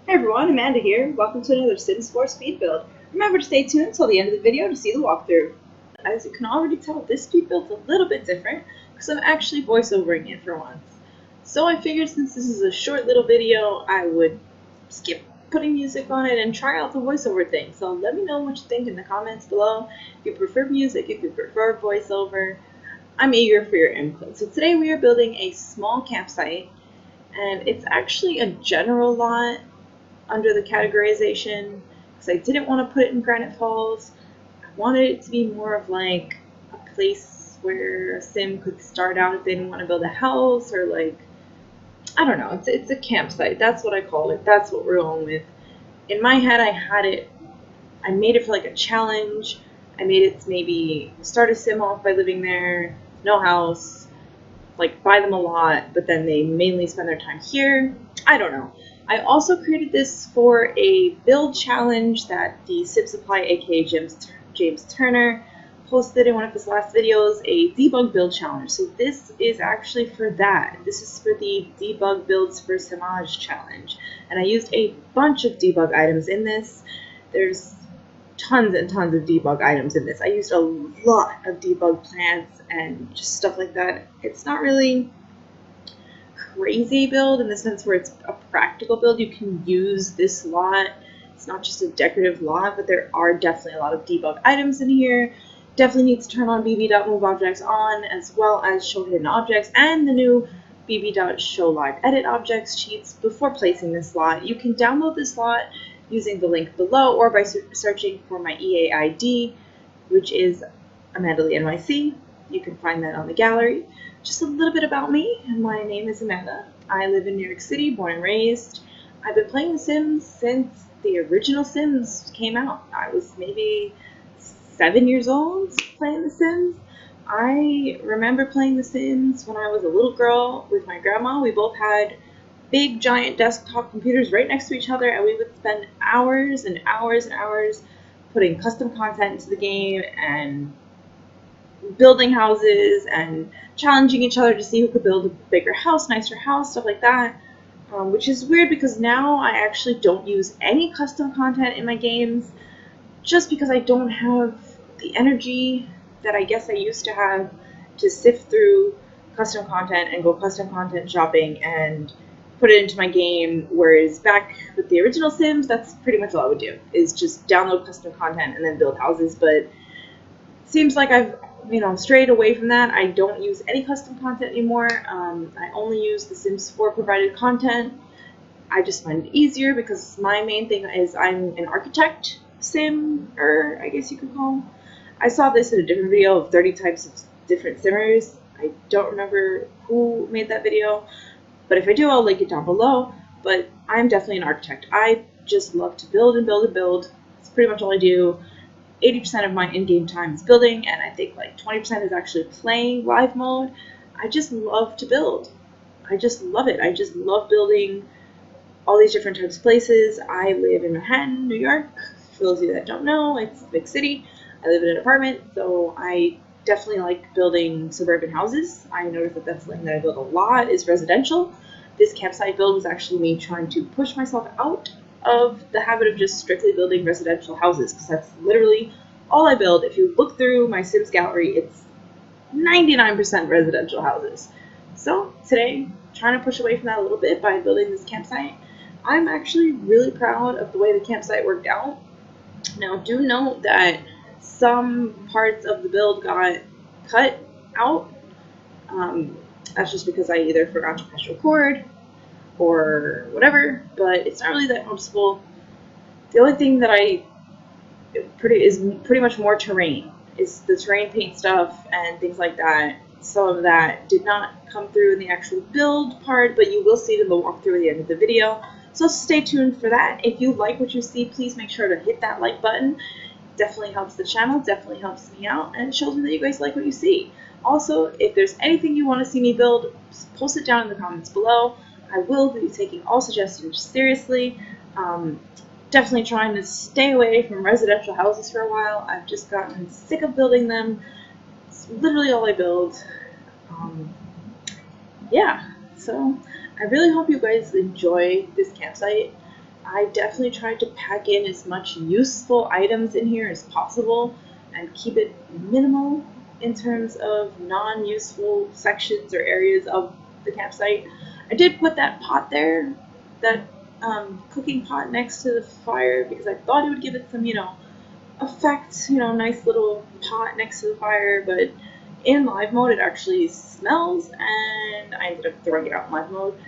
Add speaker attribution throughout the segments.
Speaker 1: Hey everyone, Amanda here. Welcome to another Sims 4 speed build. Remember to stay tuned until the end of the video to see the walkthrough. As you can already tell, this speed build's a little bit different because I'm actually voiceovering it for once. So I figured since this is a short little video, I would skip putting music on it and try out the voiceover thing. So let me know what you think in the comments below. If you prefer music, if you prefer voiceover, I'm eager for your input. So today we are building a small campsite, and it's actually a general lot under the categorization because I didn't want to put it in Granite Falls. I wanted it to be more of like a place where a sim could start out if they didn't want to build a house, or like, I don't know, it's a campsite. That's what I call it. That's what we're going with. In my head, I made it for like a challenge. I made it to maybe start a sim off by living there, no house, like buy them a lot, but then they mainly spend their time here. I don't know. I also created this for a build challenge that the Sim Supply, aka James Turner, posted in one of his last videos, a debug build challenge. So this is actually for that. This is for the debug builds for Simage challenge. And I used a bunch of debug items in this. There's tons and tons of debug items in this. I used a lot of debug plants and just stuff like that. It's not really crazy build in the sense where it's a practical build. You can use this lot. It's not just a decorative lot, but there are definitely a lot of debug items in here. Definitely needs to turn on bb.moveobjects on, as well as show hidden objects and the new bb.showliveeditobjects cheats before placing this lot. You can download this lot using the link below or by searching for my EA ID, which is Amanda Lee NYC. You can find that on the gallery. Just a little bit about me. My name is Amanda. I live in New York City, born and raised. I've been playing The Sims since the original Sims came out. I was maybe 7 years old playing The Sims. I remember playing The Sims when I was a little girl with my grandma. We both had big giant desktop computers right next to each other, and we would spend hours and hours and hours putting custom content into the game and building houses and challenging each other to see who could build a bigger house, nicer house, stuff like that. Which is weird because now I actually don't use any custom content in my games just because I don't have the energy that I guess I used to have to sift through custom content and go custom content shopping and put it into my game. Whereas back with the original Sims, that's pretty much all I would do, is just download custom content and then build houses. But seems like I've strayed away from that. I don't use any custom content anymore. I only use the Sims 4 provided content. I just find it easier because my main thing is I'm an architect simmer, I guess you could call them. I saw this in a different video of 30 types of different simmers. I don't remember who made that video, but if I do, I'll link it down below. But I'm definitely an architect. I just love to build and build and build. That's pretty much all I do. 80% of my in-game time is building, and I think like 20% is actually playing live mode. I just love to build. I just love it. I just love building all these different types of places. I live in Manhattan, New York. For those of you that don't know, it's a big city. I live in an apartment, so I definitely like building suburban houses. I noticed that that's something that I build a lot, is residential. This campsite build was actually me trying to push myself out of the habit of just strictly building residential houses, because that's literally all I build. If you look through my Sims gallery, it's 99% residential houses. So today, trying to push away from that a little bit by building this campsite. I'm actually really proud of the way the campsite worked out. Now, do note that some parts of the build got cut out. That's just because I either forgot to press record or whatever, but it's not really that noticeable. The only thing that is pretty much more terrain, is the terrain paint stuff and things like that. Some of that did not come through in the actual build part, but you will see it in the walkthrough at the end of the video. So stay tuned for that. If you like what you see, please make sure to hit that like button. Definitely helps the channel, definitely helps me out, and it shows me that you guys like what you see. Also, if there's anything you want to see me build, post it down in the comments below. I will be taking all suggestions seriously. Definitely trying to stay away from residential houses for a while. I've just gotten sick of building them. It's literally all I build. Yeah, so I really hope you guys enjoy this campsite. I definitely tried to pack in as much useful items in here as possible and keep it minimal in terms of non-useful sections or areas of the campsite. I did put that pot there, that cooking pot next to the fire, because I thought it would give it some, effect, nice little pot next to the fire, but in live mode it actually smells, and I ended up throwing it out in live mode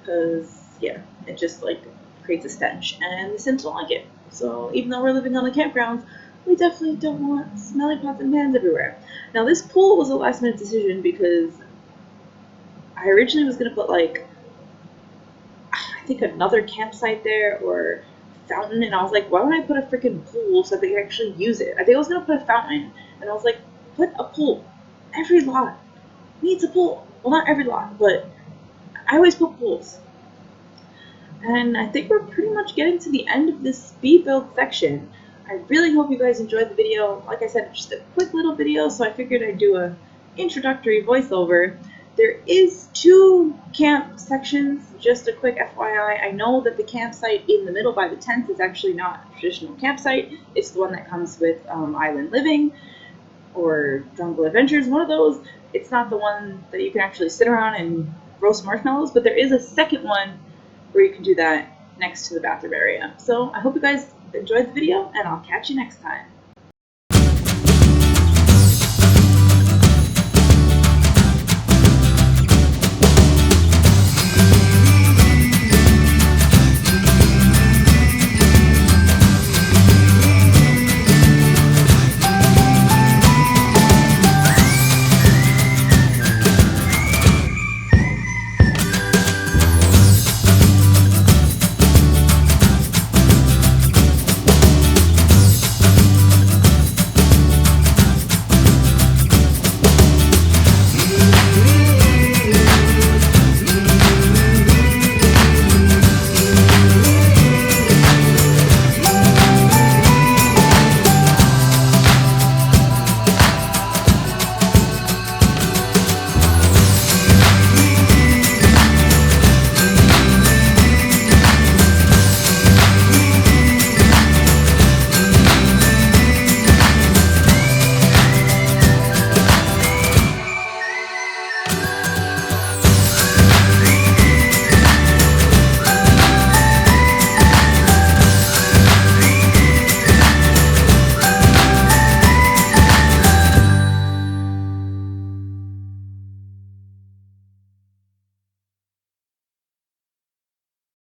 Speaker 1: because, yeah, it just like creates a stench, and the Sims don't like it. So even though we're living on the campgrounds, we definitely don't want smelly pots and pans everywhere. Now this pool was a last minute decision because I originally was going to put like, I think another campsite there or fountain, and I was like, why don't I put a freaking pool so that they can actually use it? I think I was going to put a fountain, and I was like, put a pool. Every lot needs a pool. Well, not every lot, but I always put pools. And I think we're pretty much getting to the end of this speed build section. I really hope you guys enjoyed the video. Like I said, just a quick little video, so I figured I'd do a introductory voiceover. There is 2 camp sections, just a quick FYI. I know that the campsite in the middle by the tents is actually not a traditional campsite. It's the one that comes with Island Living or Jungle Adventures, one of those. It's not the one that you can actually sit around and roast marshmallows, but there is a second one where you can do that next to the bathroom area. So I hope you guys enjoyed the video, and I'll catch you next time.